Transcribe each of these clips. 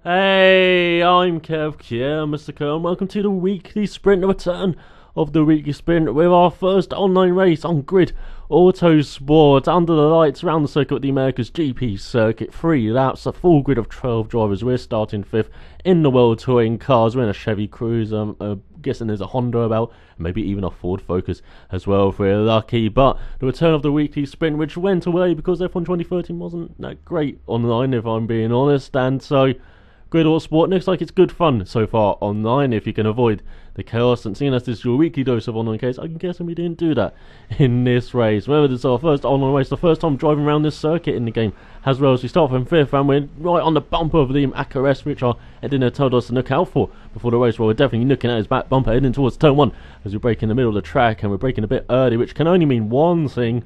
Hey, I'm Kev, yeah, Mr. Kerr, and welcome to the weekly sprint, the return of the weekly sprint with our first online race on GRID Autosport under the lights around the circuit with the America's GP circuit. 3 laps, a full grid of 12 drivers. We're starting 5th in the World Touring cars. We're in a Chevy Cruze. I'm guessing there's a Honda about, maybe even a Ford Focus as well if we're lucky. But the return of the weekly sprint, which went away because F1 2013 wasn't that great online, if I'm being honest, and so GRID Autosport looks like it's good fun so far online if you can avoid the chaos. And seeing as this is your weekly dose of online case, I can guess we didn't do that in this race. Whether this is our first online race, the first time driving around this circuit in the game as well. So we start from 5th and we're right on the bumper of Liam Ackeres, which our editor told us to look out for before the race. Well, we're definitely looking at his back bumper heading towards turn 1 as we break in the middle of the track, and we're braking a bit early, which can only mean one thing.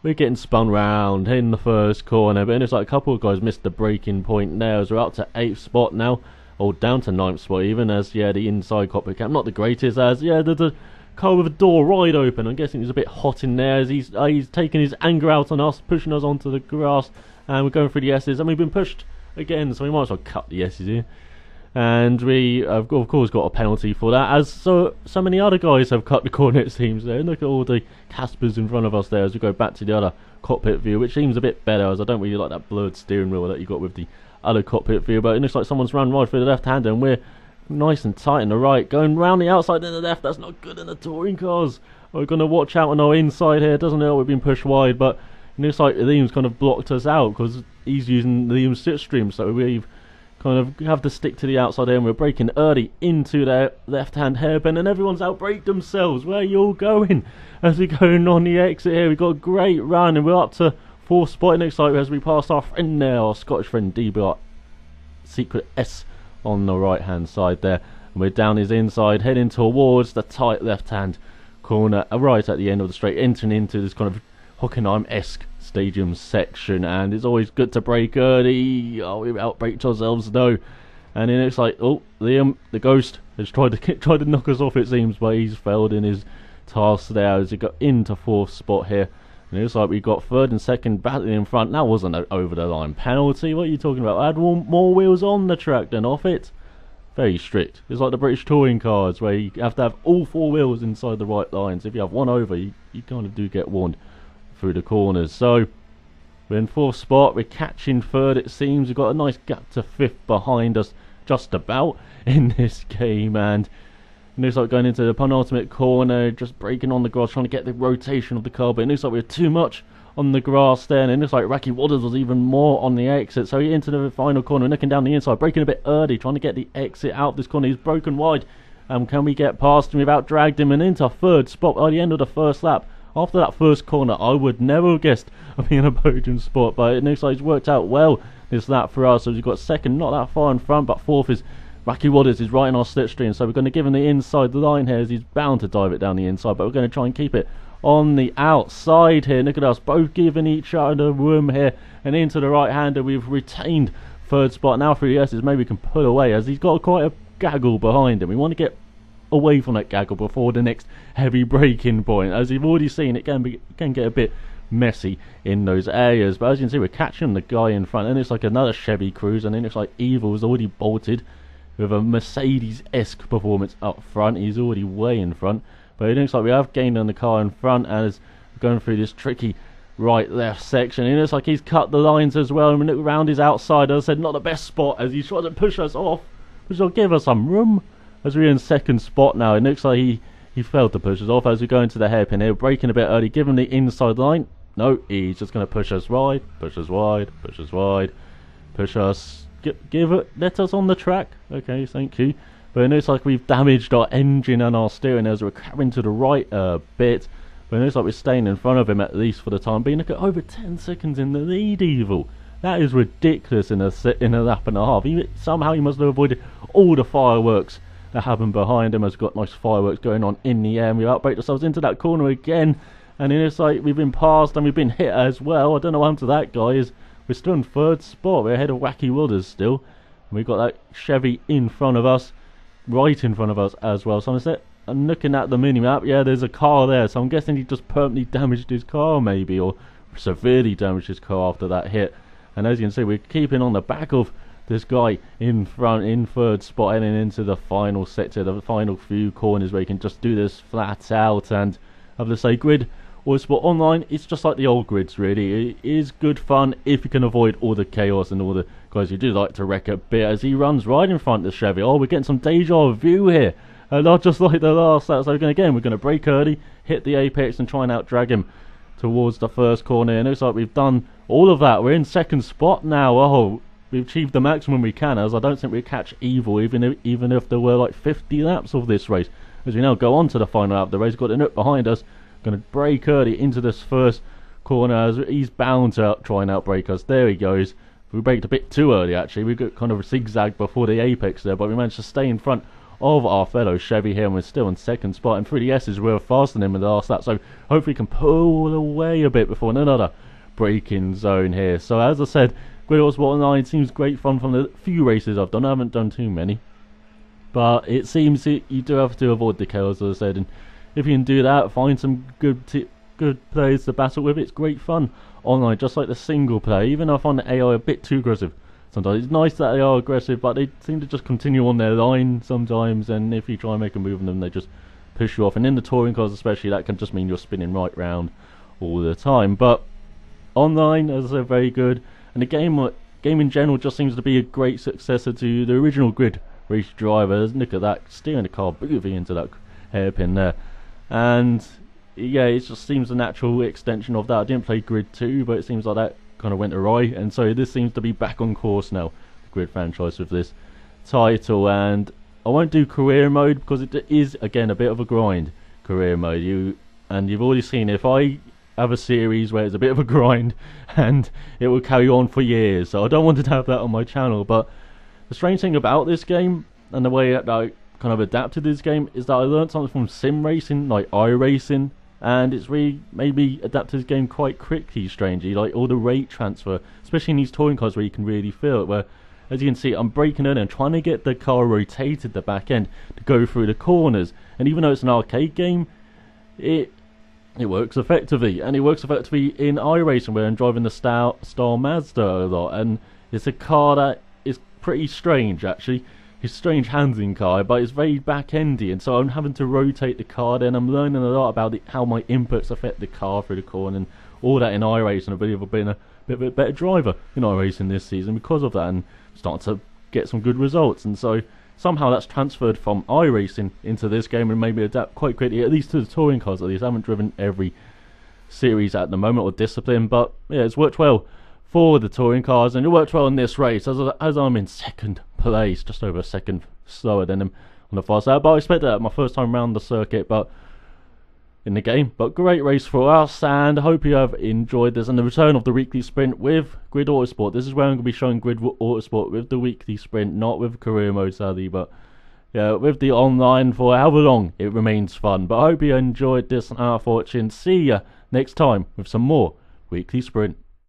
We're getting spun round in the first corner, but it's like a couple of guys missed the braking point there as we're up to 8th spot now, or down to 9th spot even, as the inside cockpit cam not the greatest, as there's a car with a door wide open. I'm guessing it's a bit hot in there as he's taking his anger out on us, pushing us onto the grass, and we're going through the S's, and we've been pushed again, so we might as well cut the S's here. And we have of course got a penalty for that, as so many other guys have cut the corner, it seems there. Look at all the Caspers in front of us there as we go back to the other cockpit view, which seems a bit better, as I don't really like that blurred steering wheel that you got with the other cockpit view. But it looks like someone's run right through the left hander, and we're nice and tight in the right, going round the outside to the left. That's not good in the touring cars. We're going to watch out on our inside here. Doesn't know we've been pushed wide, but it looks like Liam's kind of blocked us out because he's using Liam's slipstream, so we've kind of have to stick to the outside here, and we're braking early into their left-hand hairpin, and everyone's outbraked themselves. Where are you all going? As we're going on the exit here, we've got a great run, and we're up to 4th spot. It looks like as we pass our friend there, our Scottish friend DB, secret S on the right-hand side there, and we're down his inside, heading towards the tight left-hand corner, right at the end of the straight, entering into this kind of Hockenheim-esque stadium section, and it's always good to brake early. Oh, we outbraked ourselves though, and it looks like Liam the Ghost has tried to knock us off, it seems, but he's failed in his task there as he got into 4th spot here. And it looks like we got 3rd and 2nd battling in front. That wasn't an over the line penalty. What are you talking about? I had more wheels on the track than off it. Very strict. It's like the British touring cars where you have to have all 4 wheels inside the right lines. If you have one over, you kind of do get warned through the corners. So we're in 4th spot, we're catching 3rd, it seems. We've got a nice gap to 5th behind us just about in this game, and it looks like going into the penultimate corner, just braking on the grass, trying to get the rotation of the car, but it looks like we're too much on the grass there, and it looks like Rocky Waters was even more on the exit. So he into the final corner, looking down the inside, braking a bit early, trying to get the exit out of this corner. He's broken wide. Can we get past him without dragged him, and into 3rd spot by the end of the first lap? After that first corner, I would never have guessed I'd be in a podium spot, but it looks like it's worked out well this lap for us. So we've got 2nd, not that far in front, but 4th is Rocky Waters, is right in our slipstream. So we're going to give him the inside line here, as he's bound to dive it down the inside, but we're going to try and keep it on the outside here. Look at us, both giving each other room here, and into the right-hander. We've retained 3rd spot. Now through the S's, maybe we can pull away, as he's got quite a gaggle behind him. We want to get away from that gaggle before the next heavy braking point. As you've already seen, it can get a bit messy in those areas, but as you can see, we're catching the guy in front, and it's like another Chevy Cruze, and then it's like Evil's already bolted with a Mercedes-esque performance up front. He's already way in front, but it looks like we have gained on the car in front as we're going through this tricky right-left section. It looks like he's cut the lines as well, and we look around his outside. As I said, not the best spot, as he's trying to push us off, which will give us some room. As we're in 2nd spot now, it looks like he failed to push us off as we go into the hairpin here, braking a bit early, give him the inside line. No, he's just going to push us wide, push us wide, push us wide, push us, let us on the track. Okay, thank you. But it looks like we've damaged our engine and our steering as we're carrying to the right a bit. But it looks like we're staying in front of him at least for the time being. Look at over 10 seconds in the lead, Evil. That is ridiculous in a lap and a half. Somehow he must have avoided all the fireworks that happened behind him, has got nice fireworks going on in the air, and we've outbraked ourselves into that corner again, and it looks like we've been passed and we've been hit as well. I don't know what happened to that, guys. We're still in 3rd spot, we're ahead of Wacky Wilders still, and we've got that Chevy in front of us, right in front of us as well. So I'm looking at the mini-map, yeah, there's a car there, so I'm guessing he just permanently damaged his car maybe, or severely damaged his car after that hit. And as you can see, we're keeping on the back of this guy in front in third spot, heading into the final sector, the final few corners where you can just do this flat out. And I have to say, Grid Autosport Online, it's just like the old grids really. It is good fun if you can avoid all the chaos and all the guys who do like to wreck a bit, as he runs right in front of the Chevy. Oh, we're getting some deja vu here, not just like the last lap. So we're going to brake early, hit the apex and try and out drag him towards the first corner. And it looks like we've done all of that. We're in second spot now. Oh, we've achieved the maximum we can, as I don't think we catch evil even if there were like 50 laps of this race. As we now go on to the final lap of the race, got the nook behind us, going to brake early into this first corner, as he's bound to try and outbrake us. There he goes. We braked a bit too early actually. We got kind of zigzagged before the apex there, but we managed to stay in front of our fellow Chevy here, and we're still in second spot. And through the S's, we were faster than him in the last lap, so hopefully we can pull away a bit before another braking zone here. So as I said, GRID Autosport Online seems great fun from the few races I've done. I haven't done too many, but it seems that you do have to avoid the chaos, as I said, and if you can do that, find some good players to battle with. It's great fun online, just like the single player. Even though I find the AI a bit too aggressive sometimes. It's nice that they are aggressive, but they seem to just continue on their line sometimes, and if you try and make a move on them, they just push you off. And in the touring cars especially, that can just mean you're spinning right round all the time. But online, as I said, very good. And the game in general just seems to be a great successor to the original Grid Race Driver. Look at that, steering the car beautifully into that hairpin there. And yeah, it just seems a natural extension of that. I didn't play Grid 2, but it seems like that kind of went awry, and so this seems to be back on course now, the Grid franchise, with this title. And I won't do career mode because it is again a bit of a grind, career mode. You've already seen, if I have a series where it's a bit of a grind and it will carry on for years, so I don't want to have that on my channel. But the strange thing about this game and the way that I kind of adapted this game is that I learned something from sim racing, like iRacing, and it's really made me adapt to this game quite quickly, strangely. Like all the rate transfer, especially in these touring cars where you can really feel it, where as you can see I'm braking in and trying to get the car rotated, the back end, to go through the corners. And even though it's an arcade game, it works effectively, and it works effectively in iRacing where I'm driving the Star Mazda a lot. And it's a car that is pretty strange actually. It's a strange handling car, but it's very back-endy, and so I'm having to rotate the car. Then I'm learning a lot about how my inputs affect the car through the corner and all that in iRacing. I believe I've been a bit better driver in iRacing this season because of that, and starting to get some good results. And so somehow that's transferred from iRacing into this game and made me adapt quite quickly, at least to the touring cars. At least I haven't driven every series at the moment or discipline, but yeah, it's worked well for the touring cars, and it worked well in this race as I'm in second place, just over a second slower than him on the fast lap. But I expect that my first time around the circuit, but in the game. But great race for us, and I hope you have enjoyed this and the return of the weekly sprint with GRID Autosport. This is where I'm going to be showing GRID Autosport with the weekly sprint, not with career mode sadly, but yeah, with the online for however long it remains fun. But I hope you enjoyed this, and I'm watching. See ya next time with some more weekly sprint.